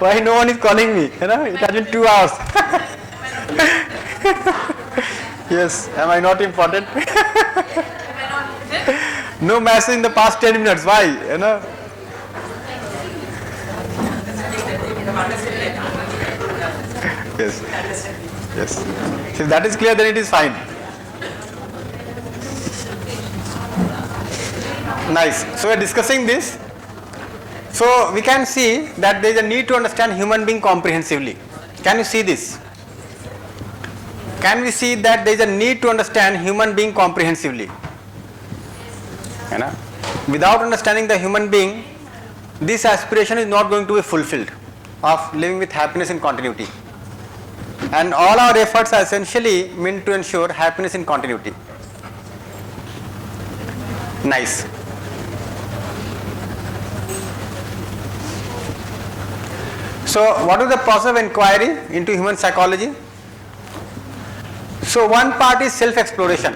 Why no one is calling me? You know, it has been 2 hours. Yes, am I not important? No message in the past 10 minutes. Why? You know. Yes. Yes. If that is clear, then it is fine. Nice. So we are discussing this. So we can see that there is a need to understand human being comprehensively. Can you see this? Can we see that there is a need to understand human being comprehensively? You know? Without understanding the human being, this aspiration is not going to be fulfilled of living with happiness in continuity. And all our efforts are essentially meant to ensure happiness in continuity. Nice. So what is the process of inquiry into human psychology? So one part is self-exploration.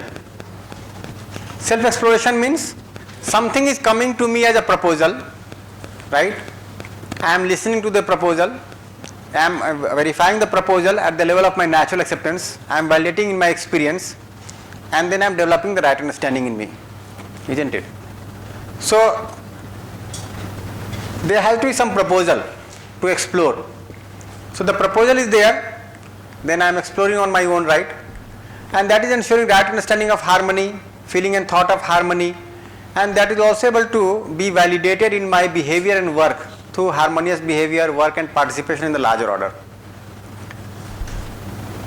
Self-exploration means something is coming to me as a proposal, right? I am listening to the proposal, I am verifying the proposal at the level of my natural acceptance, I am validating in my experience, and then I am developing the right understanding in me, isn't it? So there has to be some proposal to explore. So the proposal is there, then I am exploring on my own right, and that is ensuring right understanding of harmony, feeling and thought of harmony, and that is also able to be validated in my behavior and work through harmonious behavior, work and participation in the larger order.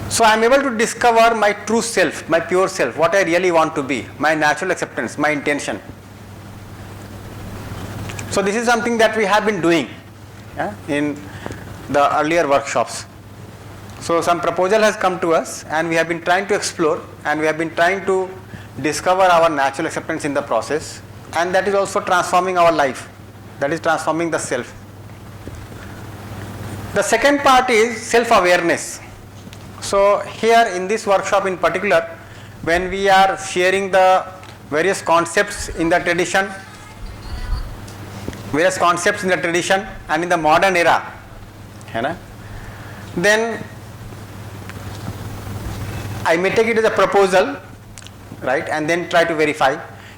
So I am able to discover my true self, my pure self, what I really want to be, my natural acceptance, my intention. So this is something that we have been doing in the earlier workshops. So some proposal has come to us and we have been trying to explore and we have been trying to discover our natural acceptance in the process, and that is also transforming our life, that is transforming the self. The second part is self-awareness. So here in this workshop in particular, when we are sharing the various concepts in the tradition, and in the modern era, then I may take it as a proposal, right, and then try to verify.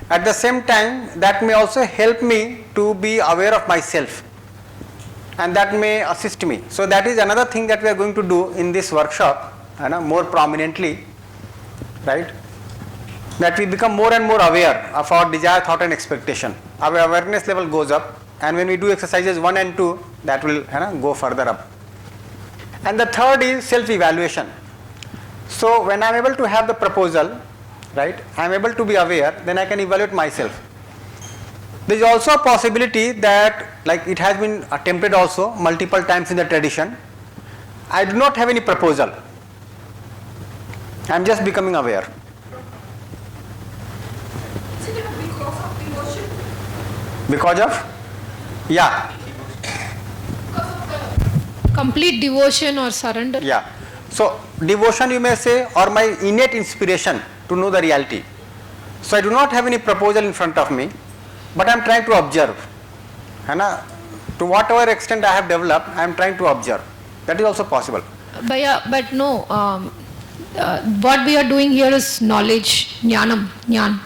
At the same time, that may also help me to be aware of myself, and that may assist me. So that is another thing that we are going to do in this workshop, more prominently, right? That we become more and more aware of our desire, thought and expectation. Our awareness level goes up, and when we do exercises 1 and 2, that will go further up. And the third is self-evaluation. So when I am able to have the proposal, right, I am able to be aware, then I can evaluate myself. There is also a possibility that, like it has been attempted also multiple times in the tradition, I do not have any proposal, I am just becoming aware. Because of? Yeah. Complete devotion or surrender? Yeah. So devotion you may say, or my innate inspiration to know the reality. So I do not have any proposal in front of me, but I am trying to observe. To whatever extent I have developed, I am trying to observe. That is also possible. But no, what we are doing here is knowledge, jnanam.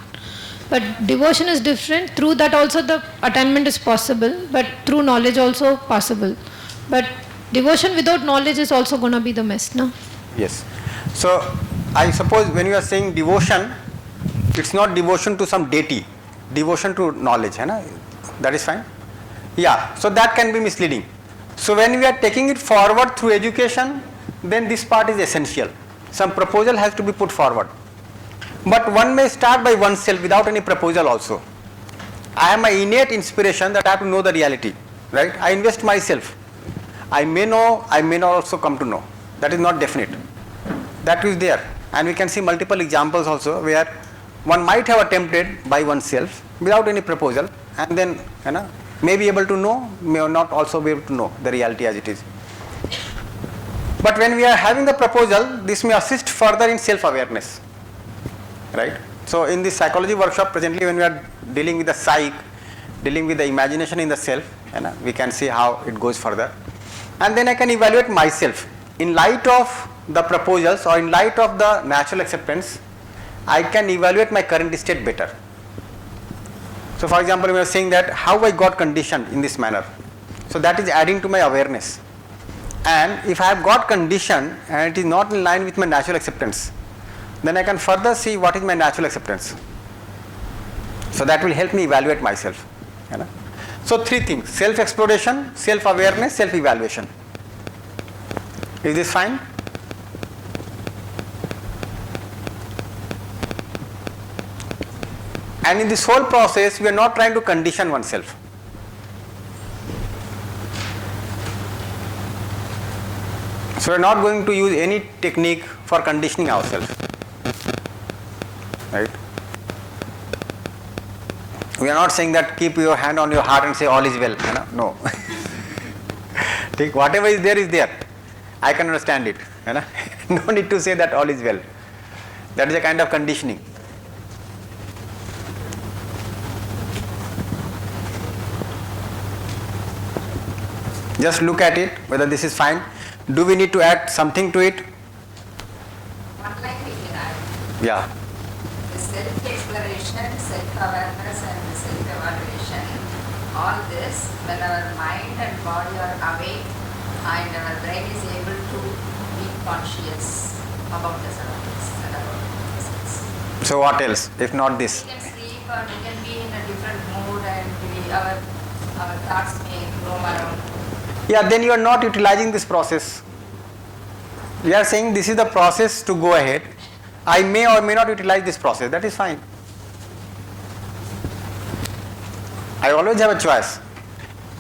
But devotion is different. Through that also the attainment is possible, but through knowledge also possible. But devotion without knowledge is also going to be the mess, no? Yes. So I suppose when you are saying devotion, it's not devotion to some deity, devotion to knowledge, that is fine. Yeah, so that can be misleading. So when we are taking it forward through education, then this part is essential. Some proposal has to be put forward. But one may start by oneself without any proposal also. I have my innate inspiration that I have to know the reality, right? I invest myself. I may know, I may not also come to know. That is not definite. That is there. And we can see multiple examples also where one might have attempted by oneself without any proposal, and then may be able to know, may not also be able to know the reality as it is. But when we are having the proposal, this may assist further in self-awareness, right? So in this psychology workshop presently, when we are dealing with the psyche, dealing with the imagination in the self, we can see how it goes further. and then I can evaluate myself. In light of the proposals or in light of the natural acceptance, I can evaluate my current state better. So for example, we are saying that how I got conditioned in this manner. So that is adding to my awareness. And if I have got conditioned and it is not in line with my natural acceptance, then I can further see what is my natural acceptance. So that will help me evaluate myself. You know? So three things: self-exploration, self-awareness, self-evaluation. Is this fine? And in this whole process, we are not trying to condition oneself. So we are not going to use any technique for conditioning ourselves. Right? We are not saying that keep your hand on your heart and say all is well. You know? No. Take whatever is there. I can understand it. You know? No need to say that all is well. That is a kind of conditioning. Just look at it, whether this is fine. Do we need to add something to it? One line we can add. Yeah. The self-exploration, self-awareness and the self-evaluation, all this when our mind and body are awake and our brain is able to be conscious about the surroundings and about the presence. So what else, if not this? We can sleep or we can be in a different mood and our thoughts may roam around. Yeah, then you are not utilizing this process. We are saying this is the process to go ahead. I may or may not utilize this process. That is fine. I always have a choice.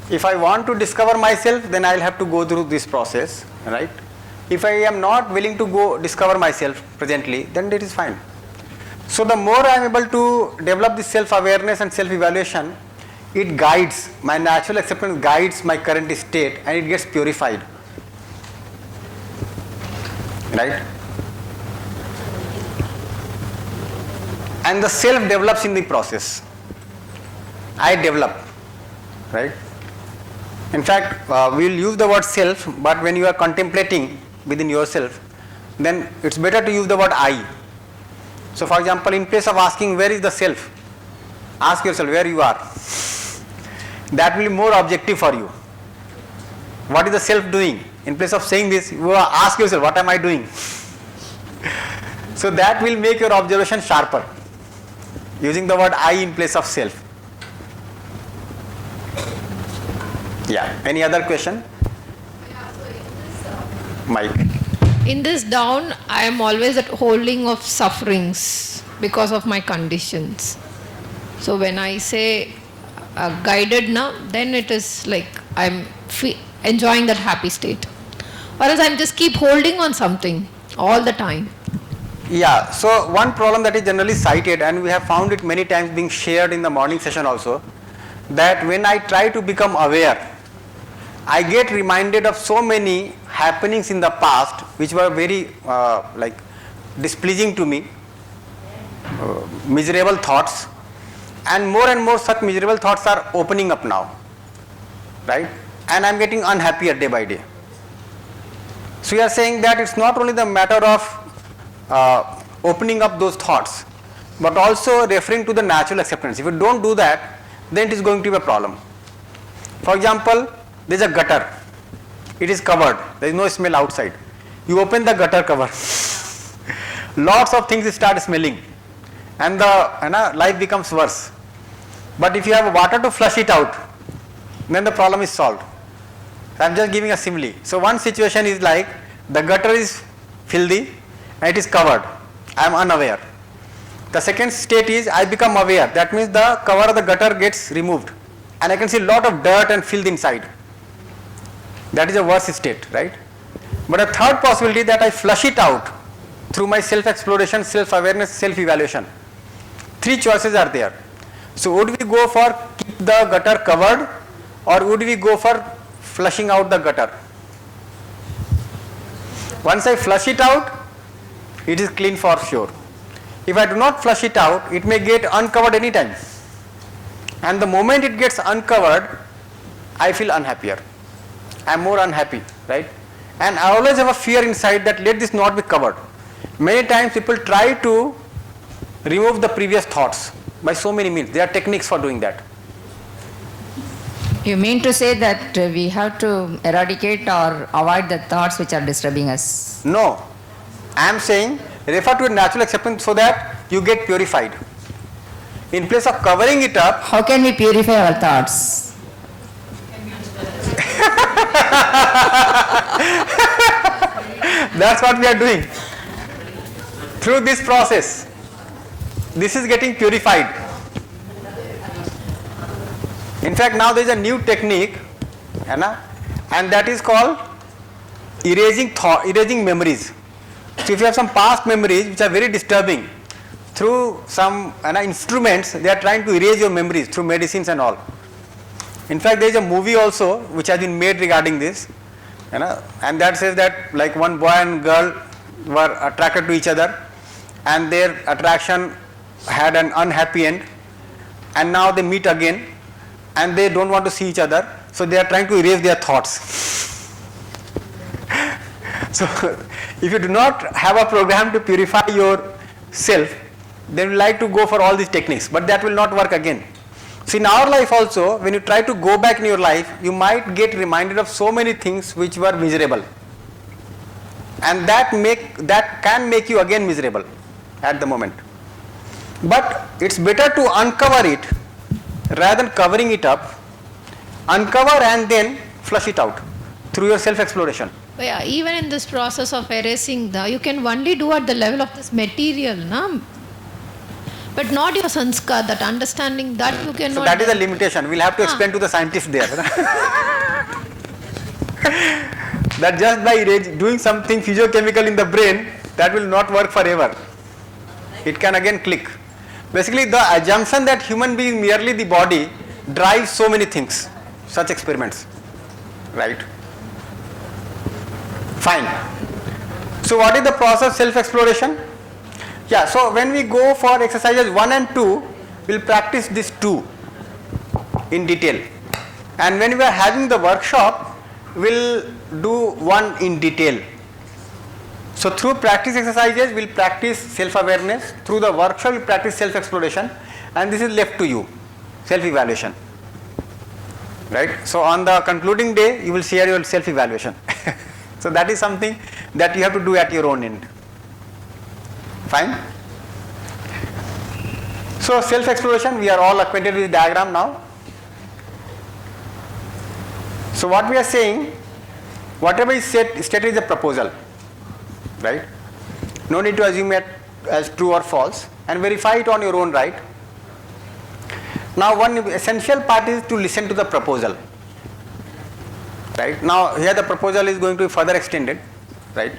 If I want to discover myself, then I will have to go through this process, right? If I am not willing to go discover myself presently, then it is fine. So the more I am able to develop this self-awareness and self-evaluation, it guides, my natural acceptance guides my current state and it gets purified. Right? And the self develops in the process. I develop. Right? In fact, we will use the word self, but when you are contemplating within yourself, then it's better to use the word I. So for example, in place of asking where is the self, ask yourself where you are. That will be more objective for you. What is the self doing? In place of saying this, you ask yourself, what am I doing? So that will make your observation sharper, using the word I in place of self. Yeah. Any other question? Mike. In this down, I am always at holding of sufferings because of my conditions. So when I say guided now, then it is like I'm enjoying that happy state. Or else I'm just keep holding on something all the time. Yeah, so one problem that is generally cited, and we have found it many times being shared in the morning session also, that when I try to become aware, I get reminded of so many happenings in the past which were very displeasing to me, miserable thoughts, and more such miserable thoughts are opening up now, right? And I am getting unhappier day by day. So we are saying that it's not only the matter of opening up those thoughts, but also referring to the natural acceptance. If you don't do that, then it is going to be a problem. For example, there is a gutter. It is covered. There is no smell outside. You open the gutter cover. Lots of things start smelling, and the life becomes worse. But if you have water to flush it out, then the problem is solved. I am just giving a simile. So one situation is like the gutter is filthy and it is covered. I am unaware. The second state is I become aware. That means the cover of the gutter gets removed and I can see a lot of dirt and filth inside. That is a worse state, right? But a third possibility that I flush it out through my self-exploration, self-awareness, self-evaluation. Three choices are there. So would we go for keep the gutter covered, or would we go for flushing out the gutter? Once I flush it out, it is clean for sure. If I do not flush it out, it may get uncovered anytime. And the moment it gets uncovered, I feel unhappier. I am more unhappy, right? And I always have a fear inside that let this not be covered. Many times people try to remove the previous thoughts by so many means. There are techniques for doing that. You mean to say that we have to eradicate or avoid the thoughts which are disturbing us? No, I am saying refer to natural acceptance so that you get purified. In place of covering it up, How can we purify our thoughts? that's what we are doing. Through this process, this is getting purified. In fact, now there is a new technique, and that is called erasing memories. So if you have some past memories which are very disturbing, through some instruments, they are trying to erase your memories through medicines and all. In fact, there is a movie also which has been made regarding this, and that says that like one boy and girl were attracted to each other, and their attraction had an unhappy end, and now they meet again, and they don't want to see each other, so they are trying to erase their thoughts. So, if you do not have a program to purify yourself, then you like to go for all these techniques, but that will not work again. See, in our life also, when you try to go back in your life, you might get reminded of so many things which were miserable, and that can make you again miserable at the moment. But it's better to uncover it rather than covering it up. Uncover and then flush it out through your self-exploration. But yeah, even in this process of erasing, you can only do at the level of this material, na? But not your sanskar, that understanding that you cannot. So that is a limitation. We'll have to explain to the scientists there. That just by doing something physiochemical in the brain, that will not work forever. It can again click. Basically, the assumption that human being merely the body drives so many things, such experiments, right? Fine. So what is the process of self-exploration? Yeah, so when we go for exercises 1 and 2, we'll practice these 2 in detail. And when we are having the workshop, we'll do 1 in detail. So through practice exercises, we'll practice self-awareness. Through the workshop, we'll practice self-exploration. And this is left to you, self-evaluation. Right? So on the concluding day, you will share your self-evaluation. So that is something that you have to do at your own end. Fine? So self-exploration, we are all acquainted with the diagram now. So what we are saying, whatever is stated is a proposal, right? No need to assume it as true or false, and verify it on your own right. Now one essential part is to listen to the proposal. Right? Now here the proposal is going to be further extended, right?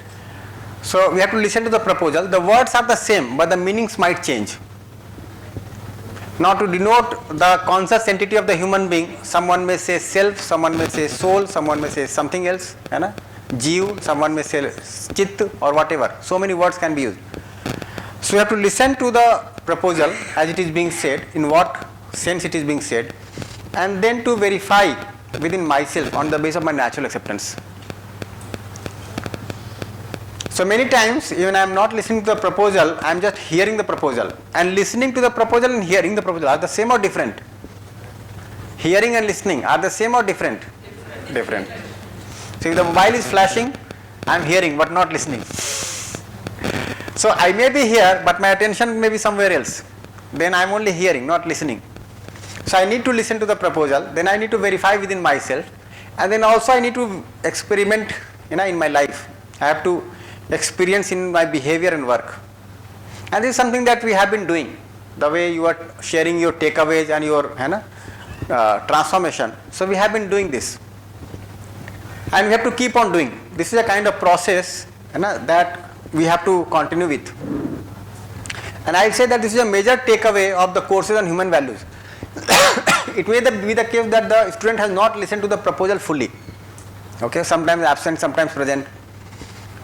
So we have to listen to the proposal. The words are the same, but the meanings might change. Now to denote the conscious entity of the human being, someone may say self, someone may say soul, someone may say something else, Jeev, someone may say chit or whatever. So many words can be used. So we have to listen to the proposal as it is being said, in what sense it is being said, and then to verify within myself on the basis of my natural acceptance. So many times, even I am not listening to the proposal, I am just hearing the proposal. And listening to the proposal and hearing the proposal are the same or different? Hearing and listening are the same or different? Different. So if the mobile is flashing, I am hearing but not listening. So I may be here, but my attention may be somewhere else. Then I am only hearing, not listening. So I need to listen to the proposal, then I need to verify within myself, and then also I need to experiment in my life. I have to experience in my behavior and work. And this is something that we have been doing. The way you are sharing your takeaways and your transformation. So we have been doing this. And we have to keep on doing. This is a kind of process that we have to continue with. And I say that this is a major takeaway of the courses on human values. It may be the case that the student has not listened to the proposal fully. Okay, sometimes absent, sometimes present.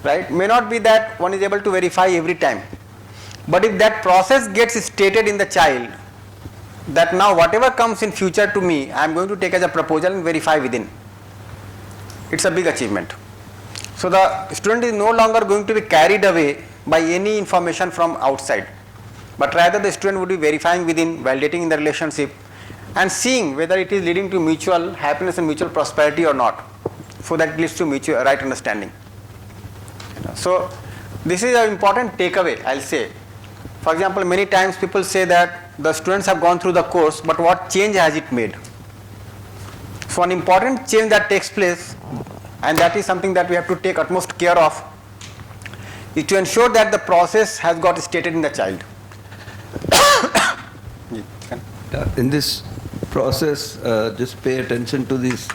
Right? May not be that one is able to verify every time. But if that process gets stated in the child, that now whatever comes in future to me, I am going to take as a proposal and verify within. it's a big achievement. So the student is no longer going to be carried away by any information from outside, but rather the student would be verifying within, validating in the relationship, and seeing whether it is leading to mutual happiness and mutual prosperity or not. So that leads to mutual right understanding. So this is an important takeaway, I'll say. For example, many times people say that the students have gone through the course, but what change has it made? So an important change that takes place, and that is something that we have to take utmost care of, is to ensure that the process has got stated in the child. In this process, just pay attention to this.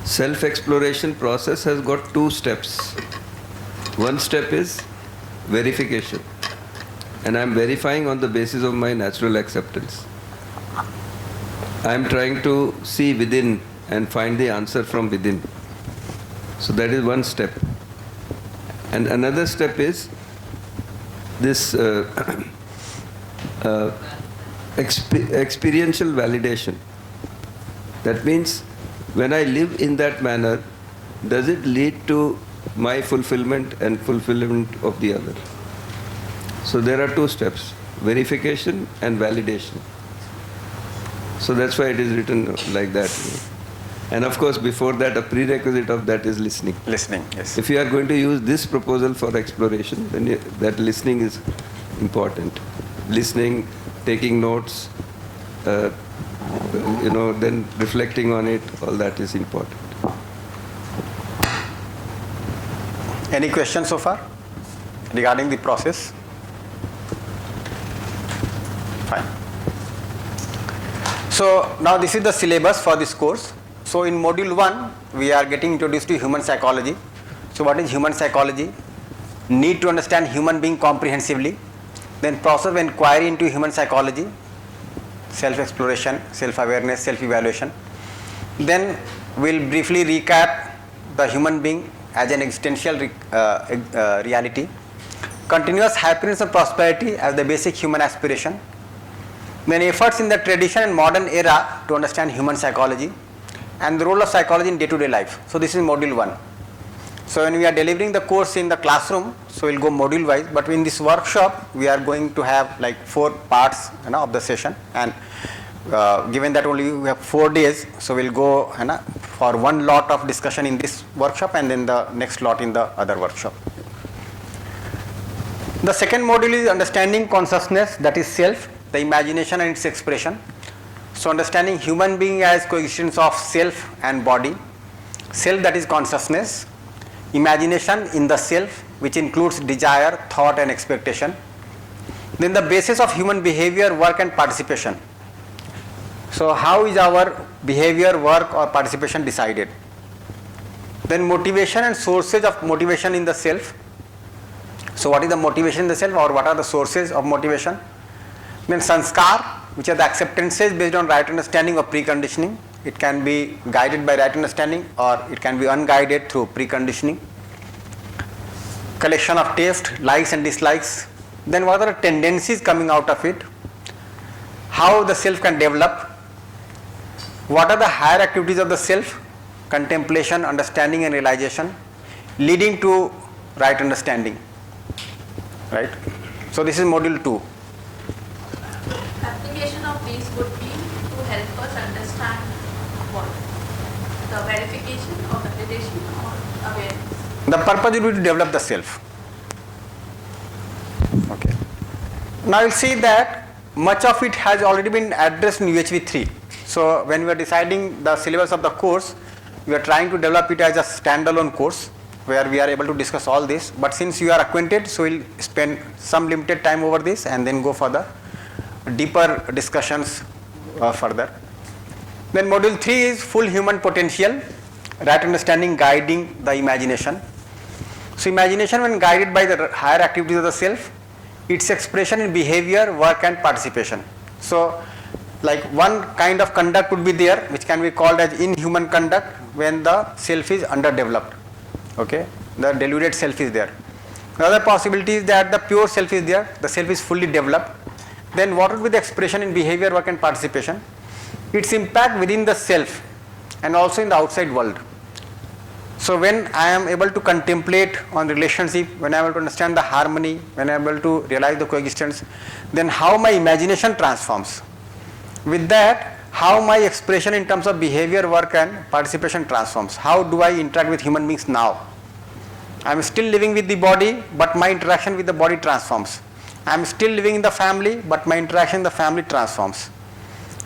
Self-exploration process has got two steps. One step is verification, and I am verifying on the basis of my natural acceptance. I am trying to see within and find the answer from within. So that is one step. And another step is this experiential validation. That means when I live in that manner, does it lead to my fulfillment and fulfillment of the other? So there are two steps, verification and validation. So that's why it is written like that. And of course, before that, a prerequisite of that is listening. Listening, yes. If you are going to use this proposal for exploration, then that listening is important. Listening, taking notes, then reflecting on it, all that is important. Any questions so far regarding the process? Fine. So now this is the syllabus for this course. So in module 1, we are getting introduced to human psychology. So what is human psychology? Need to understand human being comprehensively. Then process of inquiry into human psychology, self-exploration, self-awareness, self-evaluation. Then we'll briefly recap the human being as an existential reality. Continuous happiness and prosperity as the basic human aspiration. Then efforts in the tradition and modern era to understand human psychology, and the role of psychology in day-to-day life. So this is module 1. So when we are delivering the course in the classroom, so we'll go module wise, but in this workshop we are going to have like 4 parts of the session, and given that only we have 4 days, so we'll go for one lot of discussion in this workshop and then the next lot in the other workshop. The second module is understanding consciousness, that is self, the imagination and its expression. So understanding human being as coexistence of self and body, self that is consciousness, imagination in the self which includes desire, thought and expectation. Then the basis of human behavior, work and participation. So how is our behavior, work or participation decided? Then motivation and sources of motivation in the self. So what is the motivation in the self, or what are the sources of motivation? Then sanskar, which are the acceptances based on right understanding or preconditioning. It can be guided by right understanding or it can be unguided through preconditioning. Collection of taste, likes and dislikes. Then what are the tendencies coming out of it? How the self can develop? What are the higher activities of the self? Contemplation, understanding and realization, leading to right understanding. Right? So this is module 2. Application of these would be to help us understand what? The verification or validation or awareness? The purpose will be to develop the self. Okay. Now you'll see that much of it has already been addressed in UHV 3. So when we are deciding the syllabus of the course, we are trying to develop it as a standalone course where we are able to discuss all this. But since you are acquainted, so we'll spend some limited time over this and then go for the deeper discussions further. Then module 3 is full human potential, right understanding guiding the imagination. So imagination, when guided by the higher activities of the self, its expression in behavior, work and participation. So like one kind of conduct would be there which can be called as inhuman conduct when the self is underdeveloped. Okay, the deluded self is there. The other possibility is that the pure self is there, the self is fully developed. Then what would be the expression in behavior, work and participation? Its impact within the self and also in the outside world. So when I am able to contemplate on relationship, when I am able to understand the harmony, when I am able to realize the coexistence, then how my imagination transforms. With that, how my expression in terms of behavior, work and participation transforms. How do I interact with human beings now? I am still living with the body, but my interaction with the body transforms. I am still living in the family, but my interaction in the family transforms.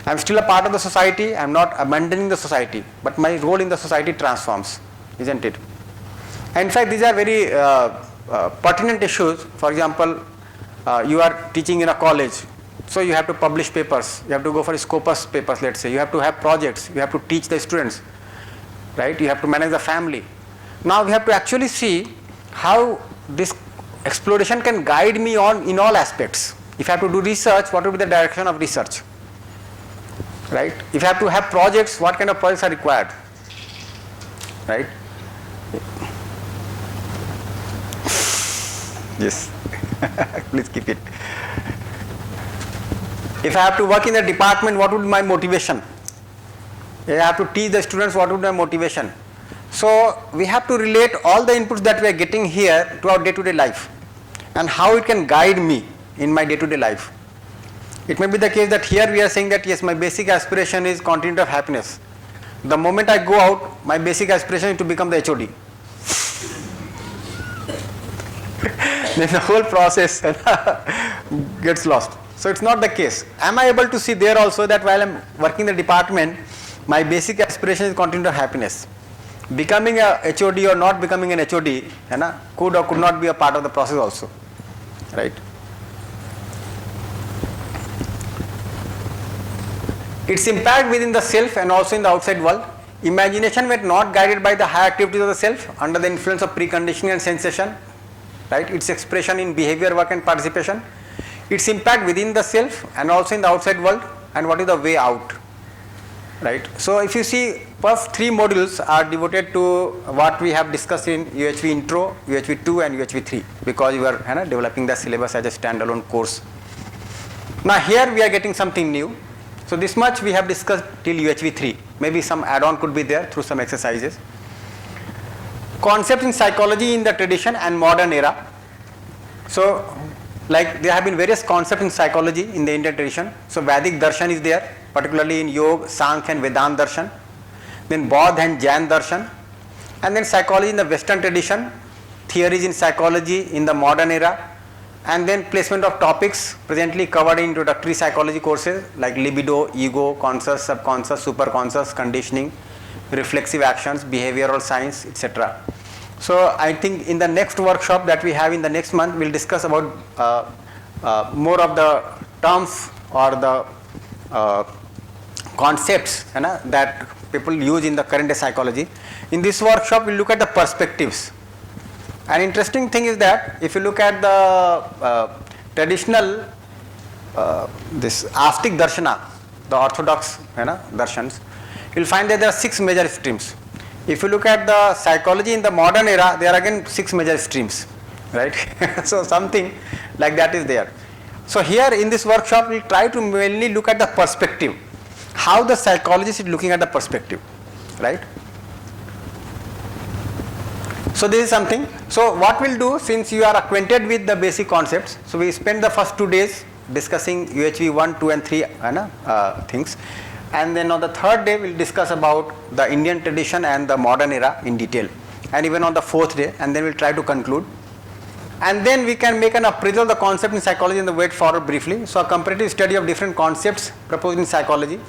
I am still a part of the society, I am not abandoning the society, but my role in the society transforms, isn't it? And in fact, these are very pertinent issues. For example, you are teaching in a college, so you have to publish papers, you have to go for Scopus papers, let's say, you have to have projects, you have to teach the students, right? You have to manage the family. Now we have to actually see how this exploration can guide me on in all aspects. If I have to do research, what will be the direction of research? Right? If I have to have projects, what kind of projects are required? Right? Yes. Please keep it. If I have to work in the department, what would be my motivation? If I have to teach the students, what would be my motivation? So we have to relate all the inputs that we are getting here to our day-to-day life and how it can guide me in my day-to-day life. It may be the case that here we are saying that yes, my basic aspiration is continuity of happiness. The moment I go out, my basic aspiration is to become the HOD. Then the whole process gets lost. So it's not the case. Am I able to see there also that while I'm working in the department, my basic aspiration is continuity of happiness? Becoming a HOD or not becoming an HOD could or could not be a part of the process also, right? Its impact within the self and also in the outside world. Imagination when not guided by the high activities of the self under the influence of preconditioning and sensation, right? Its expression in behavior, work and participation. Its impact within the self and also in the outside world, and what is the way out, right? So if you see, first 3 modules are devoted to what we have discussed in UHV intro, UHV 2 and UHV 3 because we are developing the syllabus as a standalone course. Now here we are getting something new. So this much we have discussed till UHV 3. Maybe some add-on could be there through some exercises. Concept in psychology in the tradition and modern era. So like there have been various concepts in psychology in the Indian tradition. So Vedic darshan is there, particularly in Yoga, Sankhya and Vedanta darshan. Then Bodh and Jain darshan. And then psychology in the Western tradition, theories in psychology in the modern era. And then placement of topics presently covered in introductory psychology courses like libido, ego, conscious, subconscious, superconscious, conditioning, reflexive actions, behavioral science, etc. So I think in the next workshop that we have in the next month, we'll discuss about more of the terms or the concepts that people use in the current day psychology. In this workshop, we'll look at the perspectives. An interesting thing is that if you look at the traditional this Astic Darshana, the orthodox darshans, you'll find that there are 6 major streams. If you look at the psychology in the modern era, there are again 6 major streams, right? So something like that is there. So here in this workshop, we'll try to mainly look at the perspective, how the psychologist is looking at the perspective, right? So this is something. So what we'll do, since you are acquainted with the basic concepts, so we spend the first 2 days discussing UHV 1, 2 and 3 things, and then on the 3rd day we'll discuss about the Indian tradition and the modern era in detail, and even on the 4th day, and then we'll try to conclude. And then we can make an appraisal of the concept in psychology in the way forward briefly. So a comparative study of different concepts proposed in psychology,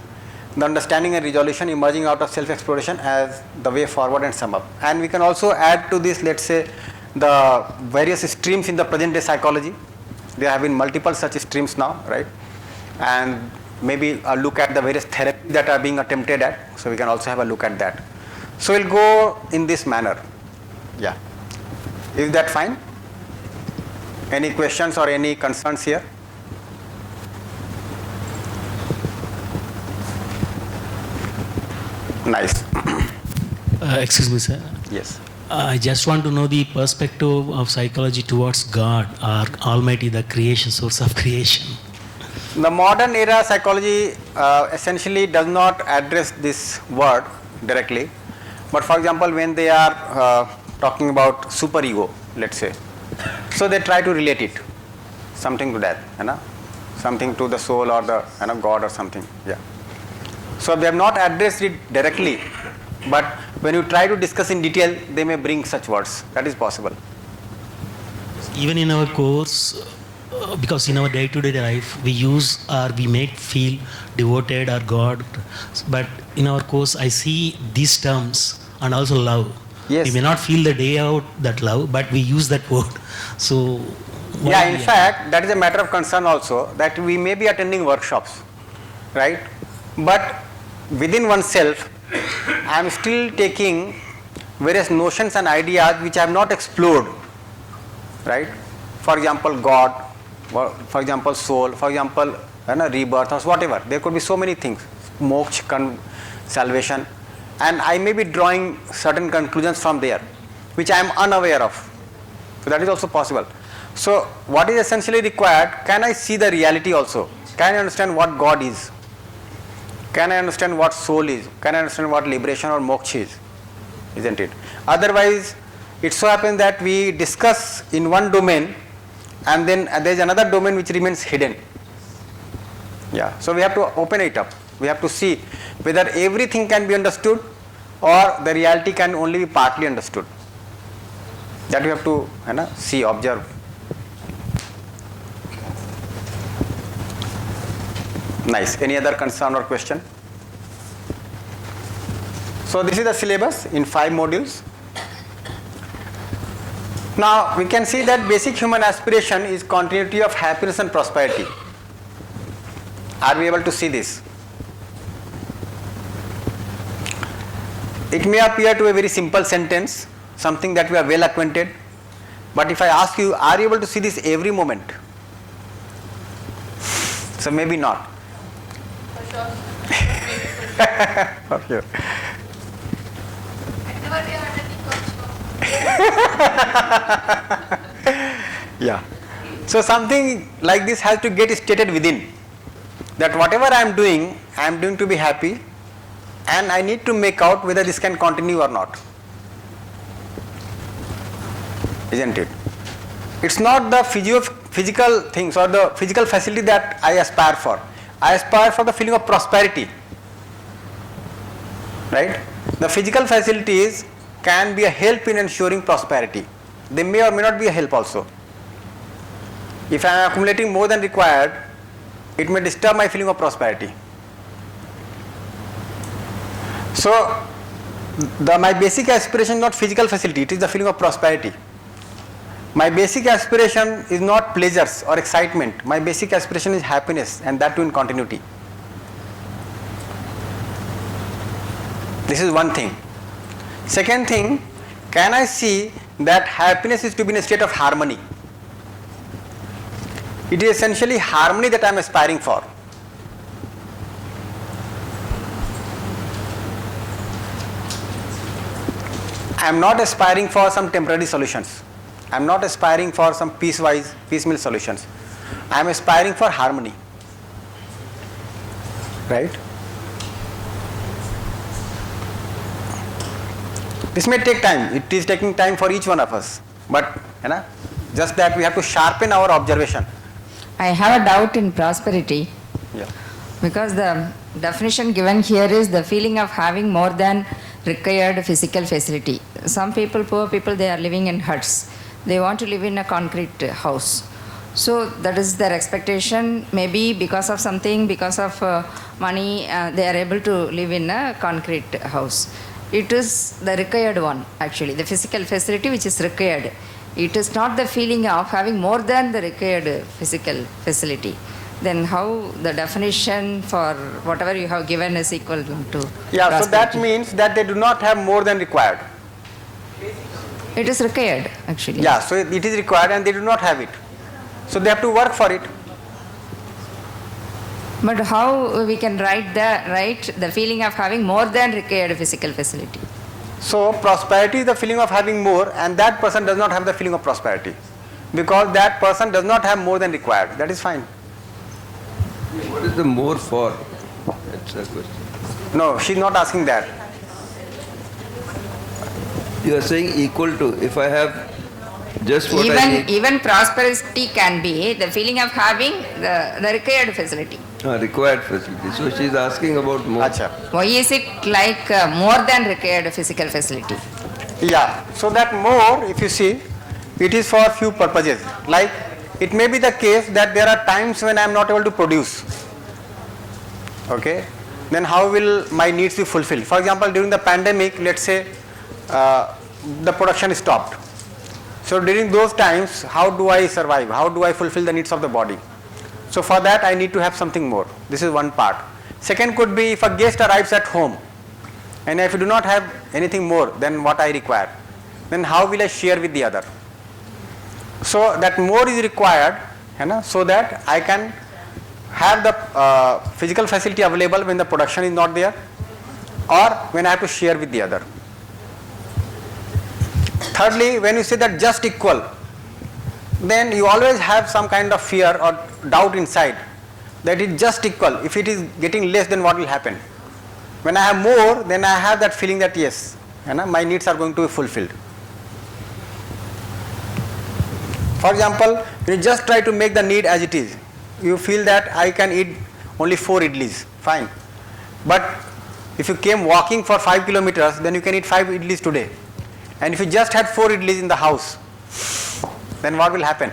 the understanding and resolution emerging out of self-exploration as the way forward and sum up. And we can also add to this, let's say, the various streams in the present day psychology. There have been multiple such streams now, right? And maybe a look at the various therapies that are being attempted at. So we can also have a look at that. So we'll go in this manner. Yeah. Is that fine? Any questions or any concerns here? Nice. Excuse me, sir. Yes. I just want to know the perspective of psychology towards God or Almighty, the creation, source of creation. The modern era psychology essentially does not address this word, directly. But for example, when they are talking about superego, let's say, so they try to relate it, something to that, something to the soul or the God or something. Yeah. So they have not addressed it directly, but when you try to discuss in detail, they may bring such words. That is possible. Even in our course, because in our day-to-day life, we use or we make feel devoted or God, but in our course, I see these terms and also love. Yes. We may not feel the day out that love, but we use that word. So, yeah, in fact, that is a matter of concern also, that we may be attending workshops, right? But within oneself, I am still taking various notions and ideas which I have not explored, right? For example, God, for example, soul, for example, rebirth or whatever. There could be so many things, moksha, salvation, and I may be drawing certain conclusions from there, which I am unaware of. So that is also possible. So what is essentially required, can I see the reality also? Can I understand what God is? Can I understand what soul is? Can I understand what liberation or moksha is? Isn't it? Otherwise, it so happens that we discuss in one domain and then there is another domain which remains hidden. Yeah. So we have to open it up. We have to see whether everything can be understood or the reality can only be partly understood. That we have to see, observe. Nice. Any other concern or question? So this is the syllabus in 5 modules. Now we can see that basic human aspiration is continuity of happiness and prosperity. Are we able to see this? It may appear to a very simple sentence, something that we are well acquainted, but if I ask you, are you able to see this every moment? So maybe not. For sure. Maybe for sure. For sure. I never heard any coach. Yeah. So something like this has to get stated within, that whatever I am doing to be happy, and I need to make out whether this can continue or not. Isn't it? It's not the physical things or the physical facility that I aspire for. I aspire for the feeling of prosperity. Right? The physical facilities can be a help in ensuring prosperity. They may or may not be a help also. If I am accumulating more than required, it may disturb my feeling of prosperity. So, my basic aspiration is not physical facility, it is the feeling of prosperity. My basic aspiration is not pleasures or excitement. My basic aspiration is happiness, and that too in continuity. This is one thing. Second thing, can I see that happiness is to be in a state of harmony? It is essentially harmony that I am aspiring for. I am not aspiring for some temporary solutions. I am not aspiring for some piecemeal solutions. I am aspiring for harmony. Right? This may take time. It is taking time for each one of us. But just that we have to sharpen our observation. I have a doubt in prosperity. Yeah. Because the definition given here is the feeling of having more than required physical facility. Some people, poor people, they are living in huts. They want to live in a concrete house. So that is their expectation. Maybe because of something, because of money, they are able to live in a concrete house. It is the required one, actually, the physical facility which is required. It is not the feeling of having more than the required physical facility. Then how the definition for whatever you have given is equal to Yeah, prosperity. so that means that they do not have more than required. It is required, actually. Yeah, so it is required and they do not have it. So they have to work for it. But how we can write the feeling of having more than required physical facility? So prosperity is the feeling of having more, and that person does not have the feeling of prosperity. Because that person does not have more than required. That is fine. What is the more for? That's the question. No, she is not asking that. You are saying equal to. If I have just what I need. Even prosperity can be the feeling of having the required facility. Required facility. So she is asking about more. Acha. Why is it like more than required physical facility? Yeah, so that more, if you see, it is for few purposes. Like, it may be the case that there are times when I am not able to produce. Okay, then how will my needs be fulfilled? For example, during the pandemic, let's say the production is stopped. So during those times, how do I survive? How do I fulfill the needs of the body? So for that, I need to have something more. This is one part. Second could be if a guest arrives at home, and if I do not have anything more than what I require, then how will I share with the other? So that more is required, so that I can have the physical facility available when the production is not there, or when I have to share with the other. Thirdly, when you say that just equal, then you always have some kind of fear or doubt inside that it's just equal. If it is getting less, then what will happen? When I have more, then I have that feeling that yes, my needs are going to be fulfilled. For example, you just try to make the need as it is. You feel that I can eat only 4 idlis, fine. But if you came walking for 5 kilometers, then you can eat 5 idlis today. And if you just had 4 idlis in the house, then what will happen?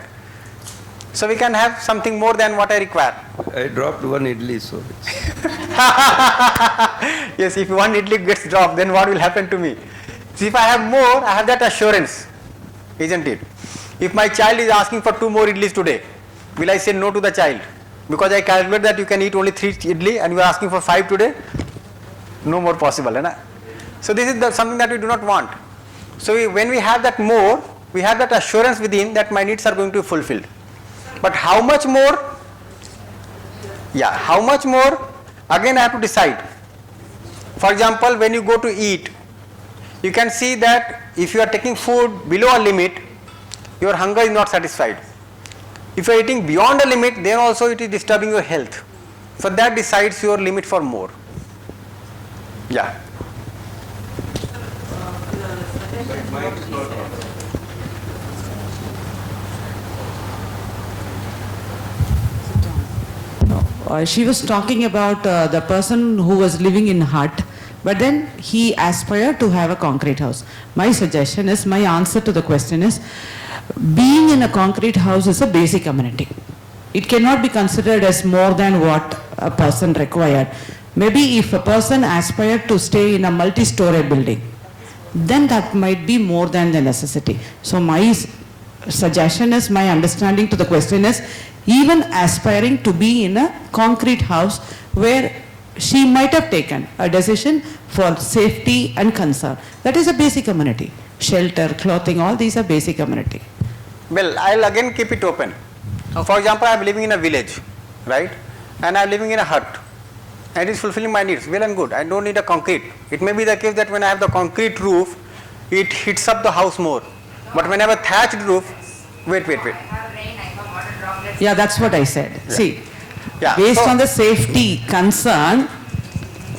So we can have something more than what I require. I dropped 1 idli, so yes, if 1 idli gets dropped, then what will happen to me? See, if I have more, I have that assurance, isn't it? If my child is asking for 2 more idlis today, will I say no to the child? Because I calculate that you can eat only 3 idli and you are asking for 5 today? No more possible. So this is something that we do not want. So when we have that more, we have that assurance within that my needs are going to be fulfilled. But how much more? Yeah, how much more? Again I have to decide. For example, when you go to eat, you can see that if you are taking food below a limit, your hunger is not satisfied. If you are eating beyond a limit, then also it is disturbing your health. So that decides your limit for more. Yeah. She was talking about the person who was living in hut, but then he aspired to have a concrete house. My suggestion is, my answer to the question is, being in a concrete house is a basic amenity. It cannot be considered as more than what a person required. Maybe if a person aspired to stay in a multi-story building, then that might be more than the necessity. So my suggestion is, my understanding to the question is, even aspiring to be in a concrete house where she might have taken a decision for safety and concern. That is a basic amenity. Shelter, clothing, all these are basic amenity. Well, I'll again keep it open. For example, I'm living in a village, right? And I'm living in a hut. And it is fulfilling my needs. Well and good. I don't need a concrete. It may be the case that when I have the concrete roof, it hits up the house more. But when I have a thatched roof, wait. Yeah, that's what I said. Yeah. See, Yeah. based So- on the safety concern,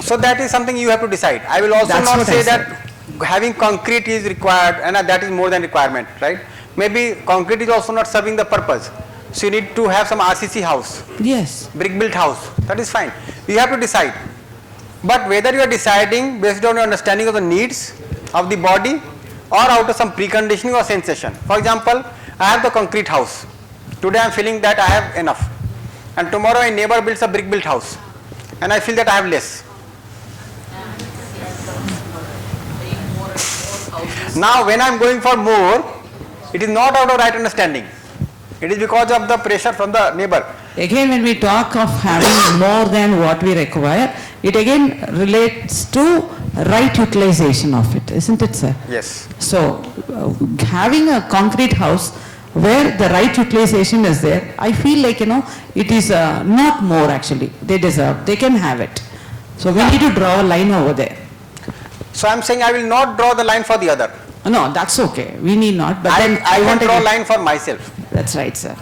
So that is something you have to decide. I will also That's not what say I that having concrete is required and that is more than requirement, right? Maybe concrete is also not serving the purpose. So you need to have some RCC house, yes. brick built house. That is fine. You have to decide. But whether you are deciding based on your understanding of the needs of the body or out of some preconditioning or sensation. For example, I have the concrete house. Today I am feeling that I have enough. And tomorrow a neighbor builds a brick built house. And I feel that I have less. Now when I am going for more, it is not out of right understanding. It is because of the pressure from the neighbor. Again, when we talk of having more than what we require, it again relates to right utilization of it, isn't it, sir? Yes. So, having a concrete house where the right utilization is there, I feel like, it is not more actually. They deserve, they can have it. So, we need to draw a line over there. So I am saying I will not draw the line for the other. No, that's okay. We need not. But then I want want to to draw a line for myself. That's right, sir.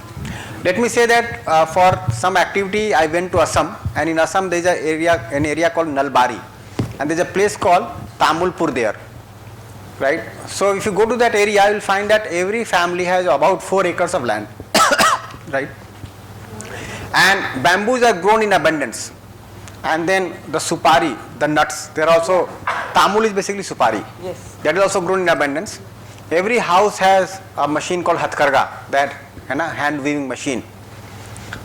Let me say that for some activity I went to Assam, and in Assam there is an area called Nalbari, and there is a place called Tamulpur there. right? So if you go to that area, you will find that every family has about 4 acres of land, right? And bamboos are grown in abundance. And then the supari, the nuts, they are also, tamul is basically supari. Yes. That is also grown in abundance. Every house has a machine called hatkarga, that hand weaving machine.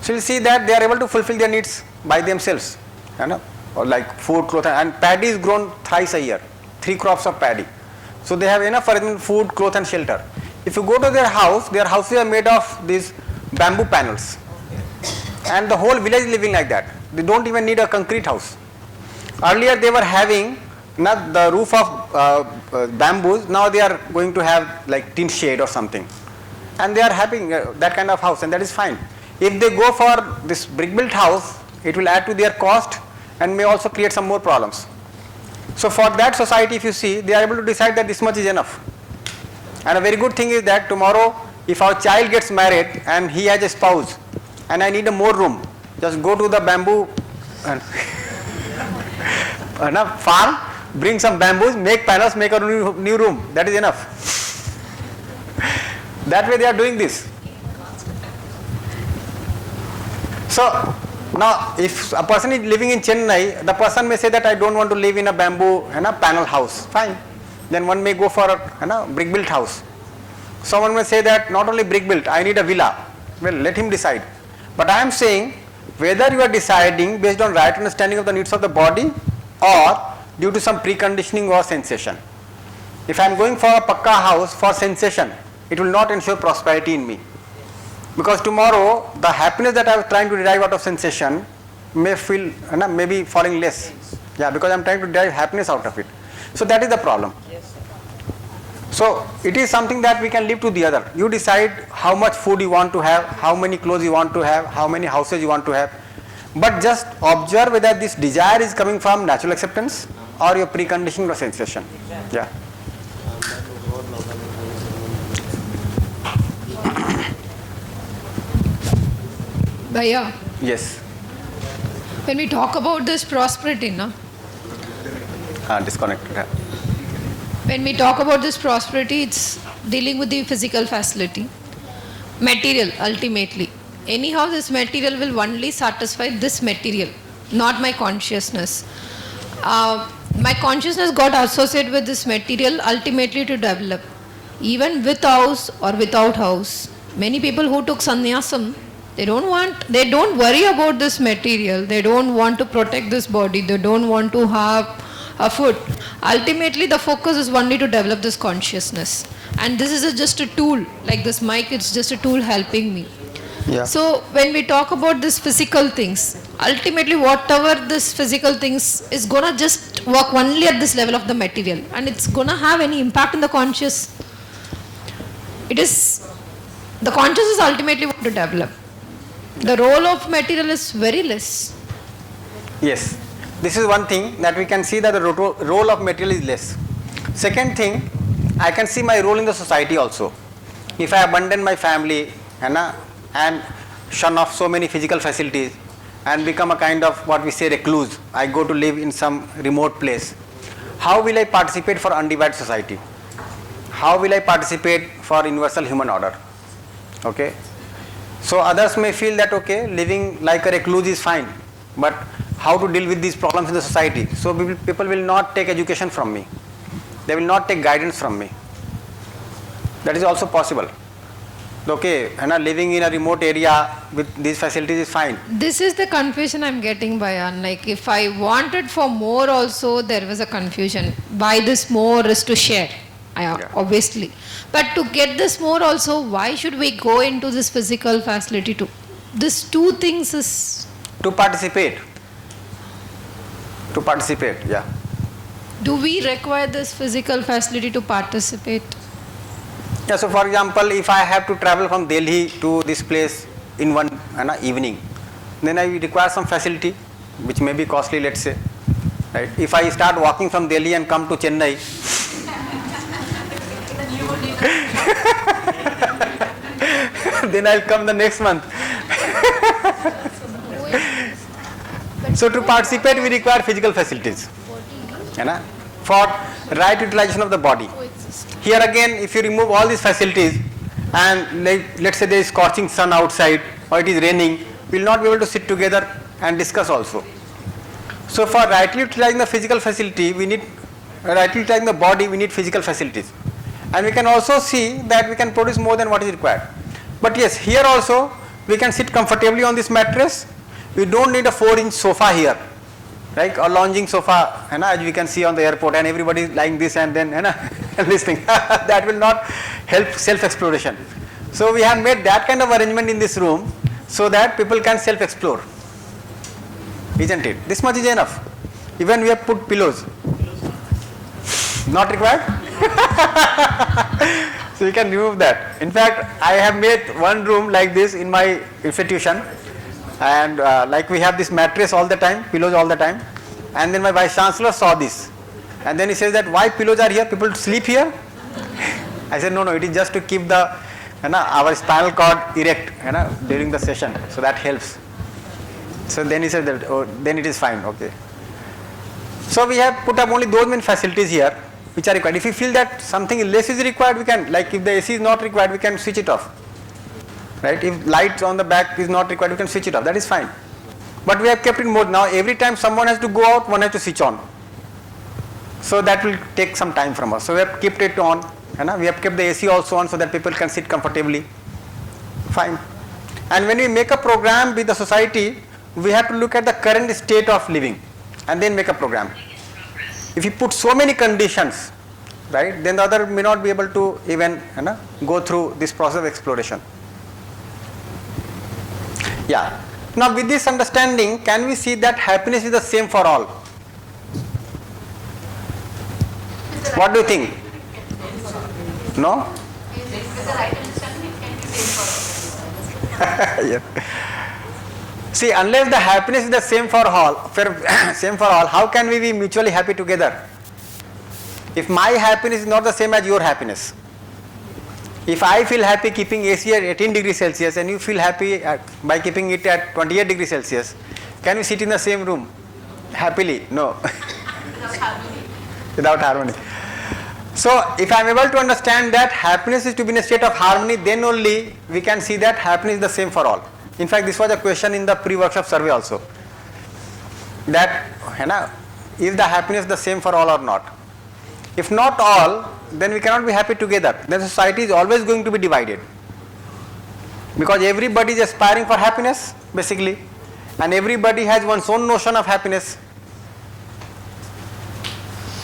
So you see that they are able to fulfill their needs by themselves, or like food, clothes, and paddy is grown thrice a year, 3 crops of paddy. So they have enough for them food, clothes and shelter. If you go to their houses are made of these bamboo panels. And the whole village is living like that. They don't even need a concrete house. Earlier they were having not the roof of bamboos, now they are going to have like tin shade or something. And they are having that kind of house, and that is fine. If they go for this brick built house, it will add to their cost and may also create some more problems. So for that society, if you see, they are able to decide that this much is enough. And a very good thing is that tomorrow if our child gets married and he has a spouse and I need a more room, just go to the bamboo farm, bring some bamboos, make panels, make a new room. That is enough. That way they are doing this. So now if a person is living in Chennai, the person may say that I don't want to live in a bamboo panel house. Fine. Then one may go for a brick built house. Someone may say that not only brick built, I need a villa. Well, let him decide. But I am saying whether you are deciding based on right understanding of the needs of the body or due to some preconditioning or sensation. If I am going for a pakka house for sensation, it will not ensure prosperity in me. Because tomorrow the happiness that I was trying to derive out of sensation may be falling less. Yeah, because I am trying to derive happiness out of it. So that is the problem. So it is something that we can live to the other. You decide how much food you want to have, how many clothes you want to have, how many houses you want to have. But just observe whether this desire is coming from natural acceptance or your preconditioning or sensation. Yeah. Bhaiya, Yes. when we talk about this prosperity, Disconnected. Yeah. when we talk about this prosperity, it's dealing with the physical facility. Material, ultimately. Anyhow, this material will only satisfy this material, not my consciousness. My consciousness got associated with this material ultimately to develop. Even with house or without house. Many people who took sannyasam, they don't worry about this material. They don't want to protect this body. They don't want to have a food. Ultimately, the focus is only to develop this consciousness. And this is just a tool, like this mic, it's just a tool helping me. Yeah. So when we talk about this physical things, ultimately whatever this physical things is gonna just work only at this level of the material, and it's gonna have any impact in the conscious. It is, the conscious is ultimately what to develop. The role of material is very less. Yes. This is one thing that we can see, that the role of material is less. Second thing, I can see my role in the society also. If I abandon my family and shun off so many physical facilities and become a kind of what we say recluse, I go to live in some remote place. How will I participate for undivided society? How will I participate for universal human order? Okay. So others may feel that okay, living like a recluse is fine, but how to deal with these problems in the society? So people will not take education from me. They will not take guidance from me. That is also possible. Okay, living in a remote area with these facilities is fine. This is the confusion I'm getting, Bayan. Like if I wanted for more also, there was a confusion. Why this more is to share, obviously. But to get this more also, why should we go into this physical facility too? These two things is... To participate. To participate, yeah. Do we require this physical facility to participate? Yeah, so for example, if I have to travel from Delhi to this place in one evening, then I require some facility, which may be costly, let's say. Right? If I start walking from Delhi and come to Chennai, then I'll come the next month. So to participate, we require physical facilities. For right utilization of the body. Here again, if you remove all these facilities and let's say there is scorching sun outside or it is raining, we will not be able to sit together and discuss also. So for rightly utilizing the physical facility, we need, rightly utilizing the body, we need physical facilities. And we can also see that we can produce more than what is required. But yes, here also we can sit comfortably on this mattress. We don't need a 4-inch sofa here, right? Or lounging sofa, as we can see on the airport, and everybody is lying this and then listening. That will not help self-exploration. So we have made that kind of arrangement in this room so that people can self-explore. Isn't it? This much is enough. Even we have put pillows. Not required? So you can remove that. In fact, I have made one room like this in my institution, and like we have this mattress all the time, pillows all the time, and then my vice chancellor saw this, and then he says that why pillows are here, people sleep here? I said no, it is just to keep the our spinal cord erect during the session, so that helps. So then he said that, oh, then it is fine, okay. So we have put up only those main facilities here which are required. If we feel that something less is required, we can, like if the AC is not required, we can switch it off. Right? If lights on the back is not required, we can switch it off. That is fine. But we have kept it more. Now every time someone has to go out, one has to switch on. So that will take some time from us. So we have kept it on. We have kept the AC also on so that people can sit comfortably. Fine. And when we make a program with the society, we have to look at the current state of living and then make a program. If you put so many conditions, right, then the other may not be able to even go through this process of exploration. Yeah. Now with this understanding, can we see that happiness is the same for all? What do you think? No? With the right understanding, it can be same for all. Yeah. See, unless the happiness is the same for all, how can we be mutually happy together? If my happiness is not the same as your happiness, if I feel happy keeping AC at 18 degrees Celsius and you feel happy by keeping it at 28 degrees Celsius, can we sit in the same room happily? No. Without harmony. Without harmony. So if I am able to understand that happiness is to be in a state of harmony, then only we can see that happiness is the same for all. In fact, this was a question in the pre-workshop survey also. That is the happiness the same for all or not? If not all, then we cannot be happy together. Then society is always going to be divided. Because everybody is aspiring for happiness, basically. And everybody has one's own notion of happiness.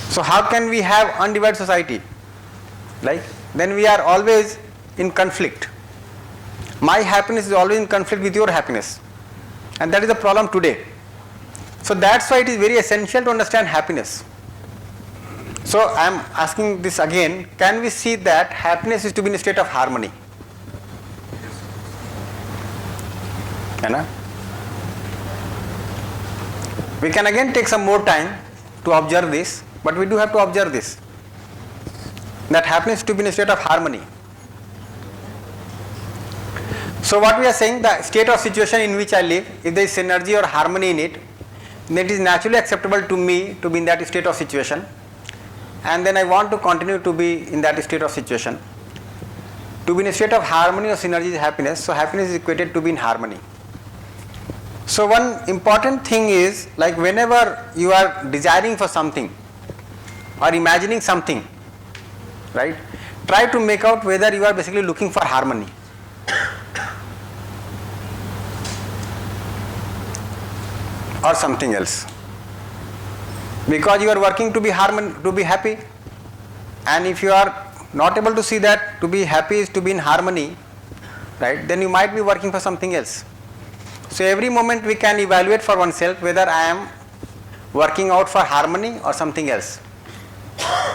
So how can we have undivided society? Like, then we are always in conflict. My happiness is always in conflict with your happiness. And that is the problem today. So that's why it is very essential to understand happiness. So I am asking this again, can we see that happiness is to be in a state of harmony? We can again take some more time to observe this, but we do have to observe this. That happiness is to be in a state of harmony. So what we are saying, the state of situation in which I live, if there is synergy or harmony in it, then it is naturally acceptable to me to be in that state of situation. And then I want to continue to be in that state of situation. To be in a state of harmony or synergy is happiness. So happiness is equated to be in harmony. So one important thing is, like whenever you are desiring for something or imagining something, right, try to make out whether you are basically looking for harmony. Or something else. Because you are working to be happy, and if you are not able to see that to be happy is to be in harmony, right, then you might be working for something else. So every moment we can evaluate for oneself whether I am working out for harmony or something else.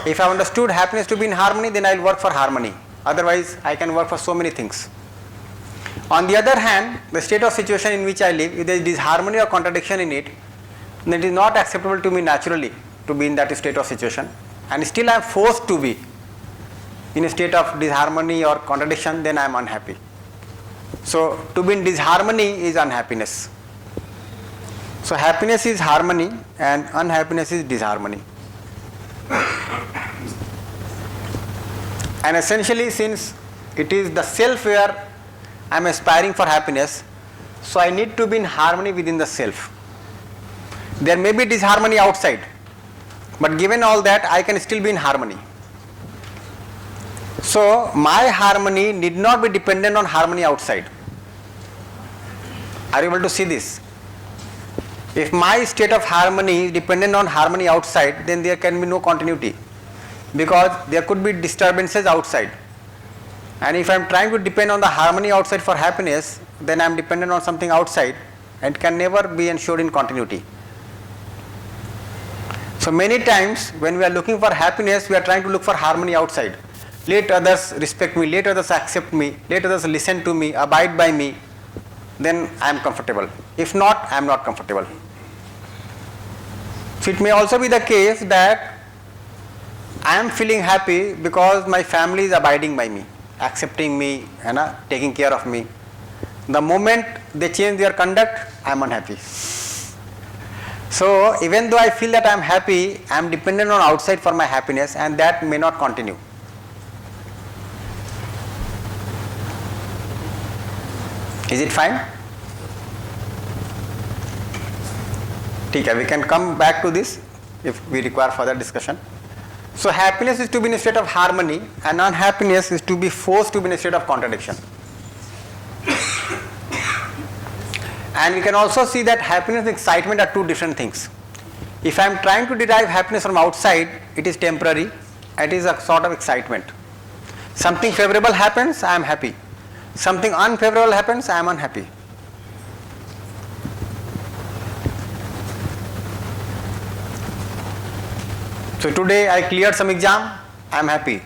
If I have understood happiness to be in harmony, then I will work for harmony. Otherwise, I can work for so many things. On the other hand, the state of situation in which I live, if there is disharmony or contradiction in it, then it is not acceptable to me naturally to be in that state of situation, and still I am forced to be in a state of disharmony or contradiction, then I am unhappy. So to be in disharmony is unhappiness. So happiness is harmony and unhappiness is disharmony. And essentially, since it is the self where I am aspiring for happiness, so I need to be in harmony within the self. There may be disharmony outside, but given all that, I can still be in harmony. So my harmony need not be dependent on harmony outside. Are you able to see this? If my state of harmony is dependent on harmony outside, then there can be no continuity, because there could be disturbances outside. And if I am trying to depend on the harmony outside for happiness, then I am dependent on something outside and can never be ensured in continuity. So many times when we are looking for happiness, we are trying to look for harmony outside. Let others respect me, let others accept me, let others listen to me, abide by me, then I am comfortable. If not, I am not comfortable. So it may also be the case that I am feeling happy because my family is abiding by me, accepting me, taking care of me. The moment they change their conduct, I am unhappy. So even though I feel that I am happy, I am dependent on outside for my happiness, and that may not continue. Is it fine? Okay, we can come back to this if we require further discussion. So happiness is to be in a state of harmony, and unhappiness is to be forced to be in a state of contradiction. And we can also see that happiness and excitement are two different things. If I am trying to derive happiness from outside, it is temporary, it is a sort of excitement. Something favorable happens, I am happy. Something unfavorable happens, I am unhappy. So today I cleared some exam, I am happy.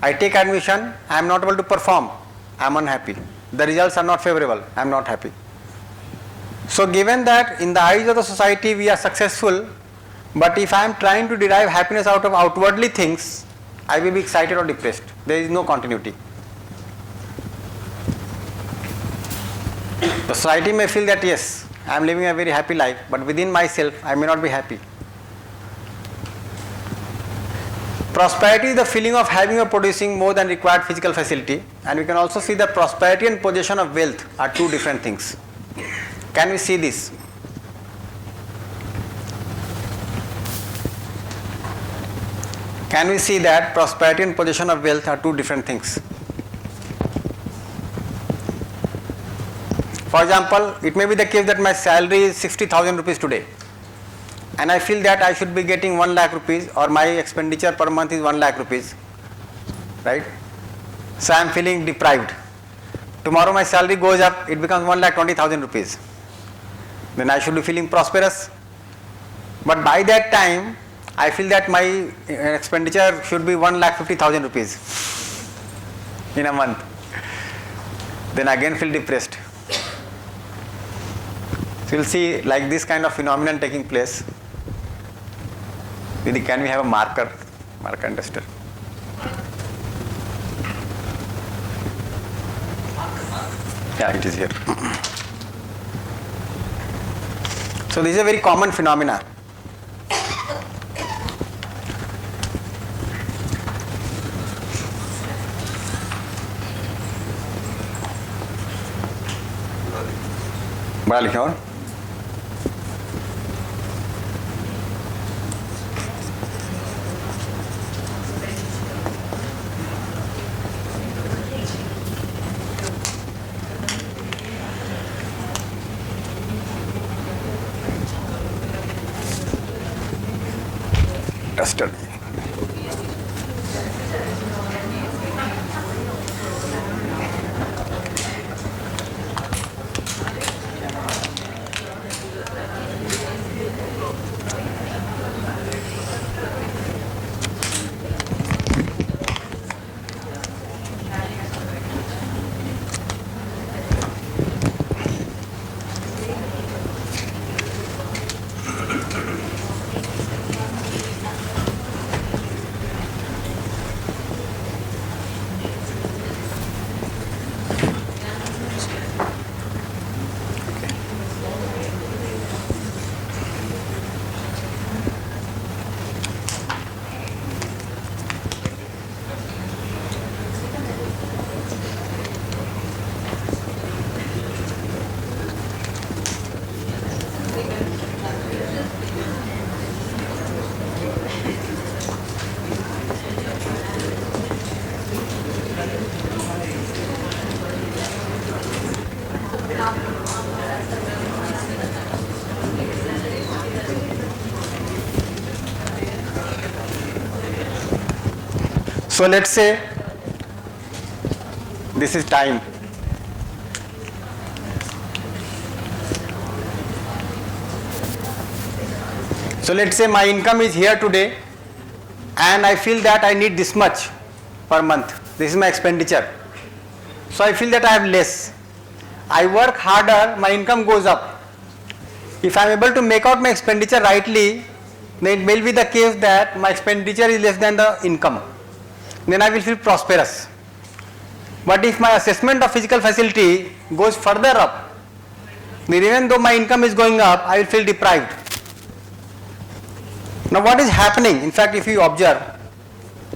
I take admission, I am not able to perform, I am unhappy. The results are not favorable, I am not happy. So given that in the eyes of the society we are successful, but if I am trying to derive happiness out of outwardly things, I will be excited or depressed. There is no continuity. The society may feel that yes, I am living a very happy life, but within myself I may not be happy. Prosperity is the feeling of having or producing more than required physical facility, and we can also see that prosperity and possession of wealth are two different things. Can we see this? Can we see that prosperity and possession of wealth are two different things? For example, it may be the case that my salary is 60,000 rupees today, and I feel that I should be getting 1 lakh rupees, or my expenditure per month is 1 lakh rupees, right? So I am feeling deprived. Tomorrow my salary goes up, it becomes 1,20,000 rupees. Then I should be feeling prosperous. But by that time, I feel that my expenditure should be 1,50,000 rupees in a month. Then I again feel depressed. So you'll see like this kind of phenomenon taking place. Can we have a marker and duster? Yeah, it is here. So this is a very common phenomena. बड़ा लिखा और duster. So let's say this is time. So let's say my income is here today and I feel that I need this much per month. This is my expenditure. So I feel that I have less. I work harder, my income goes up. If I am able to make out my expenditure rightly, then it may be the case that my expenditure is less than the income. Then I will feel prosperous. But if my assessment of physical facility goes further up, then even though my income is going up, I will feel deprived. Now what is happening? In fact, if you observe,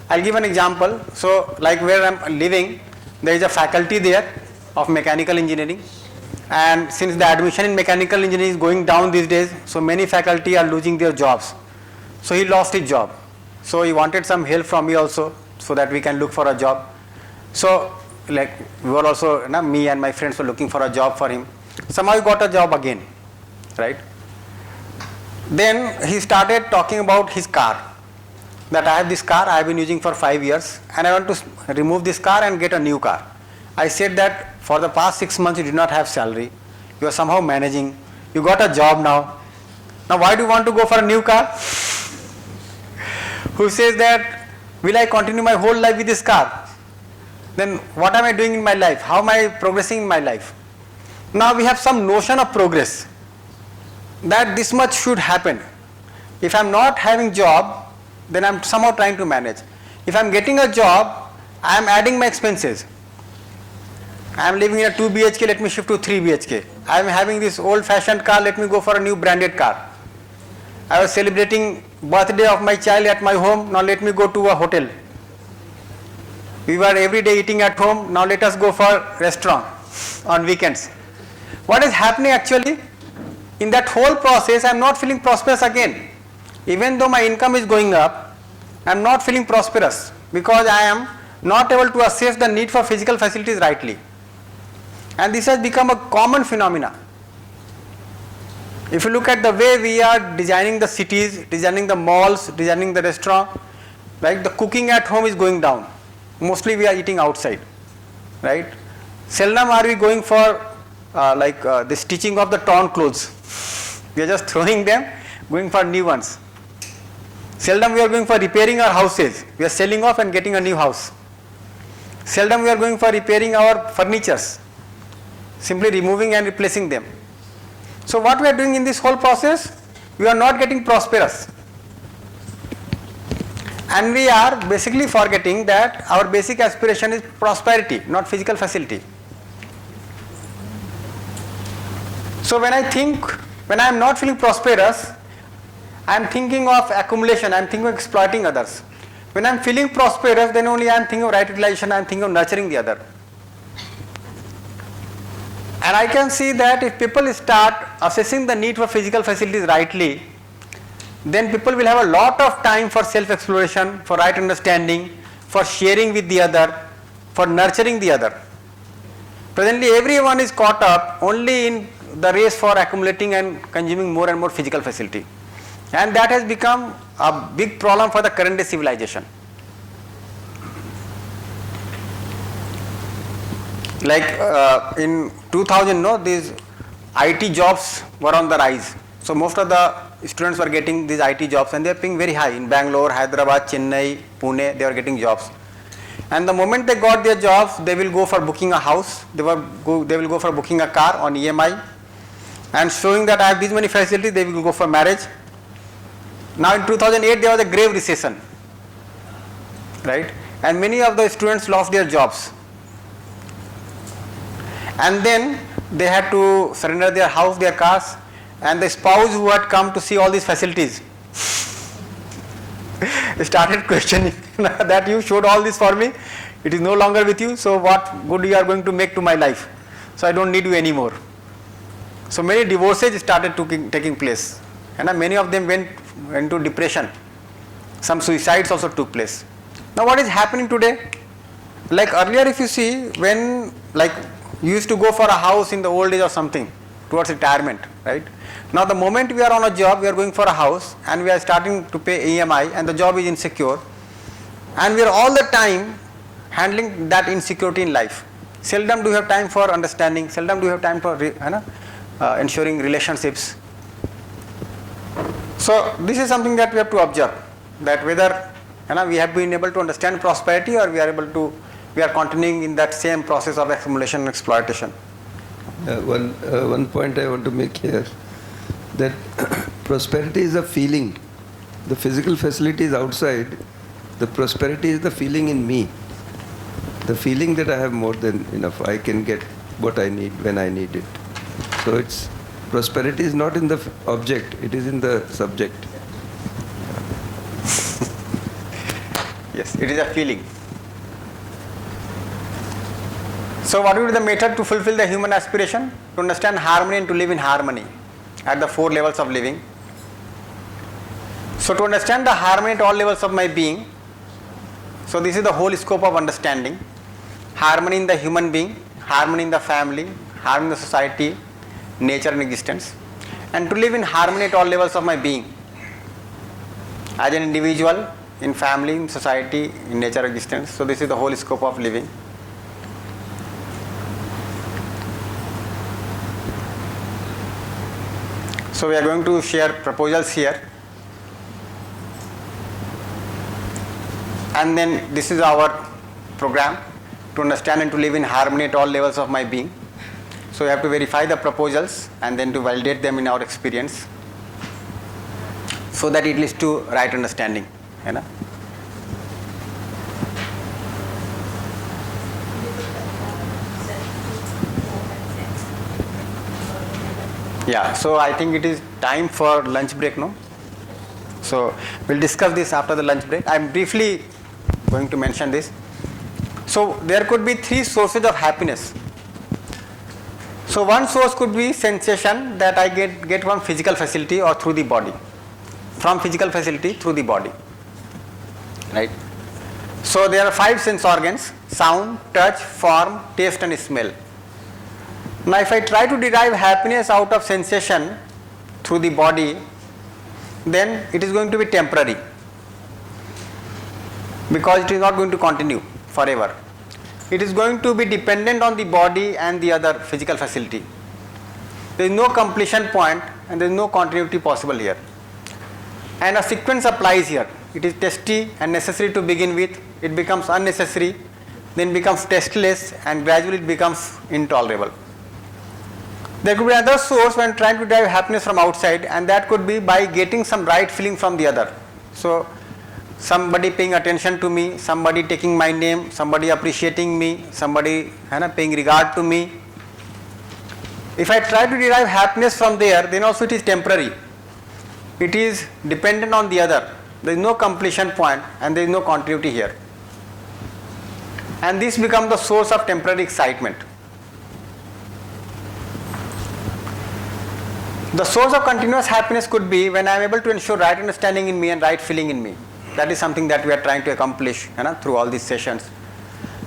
I'll give an example. So like where I'm living, there is a faculty there of mechanical engineering, and since the admission in mechanical engineering is going down these days, so many faculty are losing their jobs. So he lost his job. So he wanted some help from me also, so that we can look for a job. So like we were also, me and my friends were looking for a job for him. Somehow he got a job again, right? Then he started talking about his car, that I have this car I have been using for 5 years and I want to remove this car and get a new car. I said that for the past 6 months you did not have salary, you are somehow managing, you got a job now. Now why do you want to go for a new car? Who says that, will I continue my whole life with this car? Then what am I doing in my life? How am I progressing in my life? Now we have some notion of progress, that this much should happen. If I am not having job, then I am somehow trying to manage. If I am getting a job, I am adding my expenses. I am living in a 2 BHK, let me shift to 3 BHK. I am having this old fashioned car, let me go for a new branded car. I was celebrating birthday of my child at my home, now let me go to a hotel. We were every day eating at home, now let us go for restaurant on weekends. What is happening actually? In that whole process, I am not feeling prosperous again. Even though my income is going up, I am not feeling prosperous because I am not able to assess the need for physical facilities rightly. And this has become a common phenomena. If you look at the way we are designing the cities, designing the malls, designing the restaurant, like the cooking at home is going down. Mostly we are eating outside, right? Seldom are we going for the stitching of the torn clothes. We are just throwing them, going for new ones. Seldom we are going for repairing our houses. We are selling off and getting a new house. Seldom we are going for repairing our furnitures, simply removing and replacing them. So what we are doing in this whole process, we are not getting prosperous. And we are basically forgetting that our basic aspiration is prosperity, not physical facility. So when I am not feeling prosperous, I am thinking of accumulation, I am thinking of exploiting others. When I am feeling prosperous, then only I am thinking of right utilization, I am thinking of nurturing the other. And I can see that if people start assessing the need for physical facilities rightly, then people will have a lot of time for self-exploration, for right understanding, for sharing with the other, for nurturing the other. Presently everyone is caught up only in the race for accumulating and consuming more and more physical facility. And that has become a big problem for the current day civilization. Like in 2000, these IT jobs were on the rise. So most of the students were getting these IT jobs and they are paying very high. In Bangalore, Hyderabad, Chennai, Pune, they were getting jobs. And the moment they got their jobs, they will go for booking a house, they will go for booking a car on EMI, and showing that I have these many facilities, they will go for marriage. Now in 2008 there was a grave recession, right? And many of the students lost their jobs. And then they had to surrender their house, their cars, and the spouse who had come to see all these facilities started questioning that you showed all this for me, it is no longer with you, so what good you are going to make to my life? So I don't need you anymore. So many divorces started taking place, and many of them went into depression. Some suicides also took place. Now what is happening today? Like earlier, if you see, when like you used to go for a house in the old age or something towards retirement, right? Now the moment we are on a job, we are going for a house and we are starting to pay EMI and the job is insecure, And we are all the time handling that insecurity in life. Seldom do you have time for understanding, seldom do you have time for ensuring relationships. So this is something that we have to observe, that whether we have been able to understand prosperity, or we are continuing in that same process of accumulation and exploitation. One point I want to make here, that prosperity is a feeling. The physical facility is outside. The prosperity is the feeling in me. The feeling that I have more than enough. I can get what I need when I need it. So prosperity is not in the object, it is in the subject. Yes, it is a feeling. So what will be the method to fulfill the human aspiration? To understand harmony and to live in harmony at the 4 levels of living. So to understand the harmony at all levels of my being, so this is the whole scope of understanding. Harmony in the human being, harmony in the family, harmony in the society, nature and existence. And to live in harmony at all levels of my being. As an individual, in family, in society, in nature existence. So this is the whole scope of living. So we are going to share proposals here. And then this is our program, to understand and to live in harmony at all levels of my being. So we have to verify the proposals and then to validate them in our experience, so that it leads to right understanding. Yeah, so I think it is time for lunch break, no? So we'll discuss this after the lunch break. I'm briefly going to mention this. So there could be 3 sources of happiness. So one source could be sensation that I get from physical facility or through the body. From physical facility through the body. Right? So there are 5 sense organs: sound, touch, form, taste and smell. Now if I try to derive happiness out of sensation through the body, then it is going to be temporary, because it is not going to continue forever. It is going to be dependent on the body and the other physical facility. There is no completion point and there is no continuity possible here. And a sequence applies here. It is testy and necessary to begin with, it becomes unnecessary, then becomes tasteless, and gradually it becomes intolerable. There could be another source when trying to derive happiness from outside, and that could be by getting some right feeling from the other. So somebody paying attention to me, somebody taking my name, somebody appreciating me, somebody paying regard to me. If I try to derive happiness from there, then also it is temporary. It is dependent on the other. There is no completion point and there is no continuity here. And this becomes the source of temporary excitement. The source of continuous happiness could be when I am able to ensure right understanding in me and right feeling in me. That is something that we are trying to accomplish through all these sessions.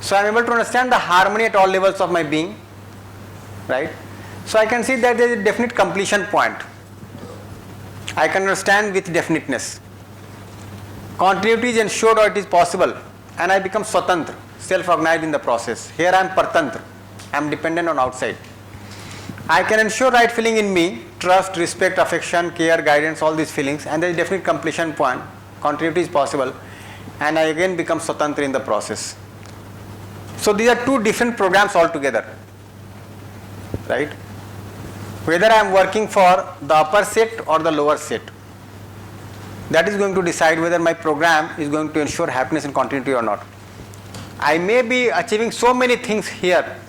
So I am able to understand the harmony at all levels of my being, right? So I can see that there is a definite completion point. I can understand with definiteness. Continuity is ensured or it is possible, and I become swatantra, self-organized in the process. Here I am partantra, I am dependent on outside. I can ensure right feeling in me, trust, respect, affection, care, guidance, all these feelings, and there is definite completion point. Continuity is possible, and I again become swatantra in the process. So these are 2 different programs altogether, right? Whether I am working for the upper set or the lower set, that is going to decide whether my program is going to ensure happiness and continuity or not. I may be achieving so many things here,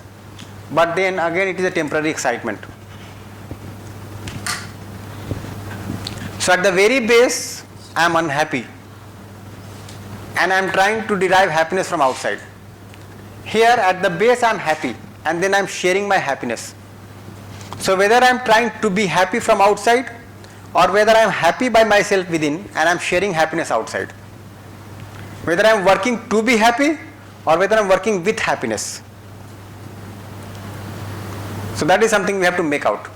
but then again it is a temporary excitement. So at the very base, I am unhappy and I am trying to derive happiness from outside. Here at the base I am happy and then I am sharing my happiness. So whether I am trying to be happy from outside or whether I am happy by myself within and I am sharing happiness outside. Whether I am working to be happy or whether I am working with happiness. So that is something we have to make out.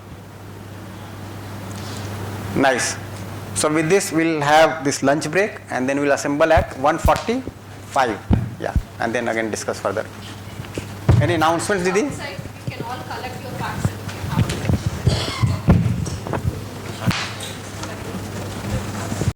Nice. So with this we'll have this lunch break and then we'll assemble at 1:40 5, yeah, and then again discuss further. Any announcements, Didi? Outside, we can all collect your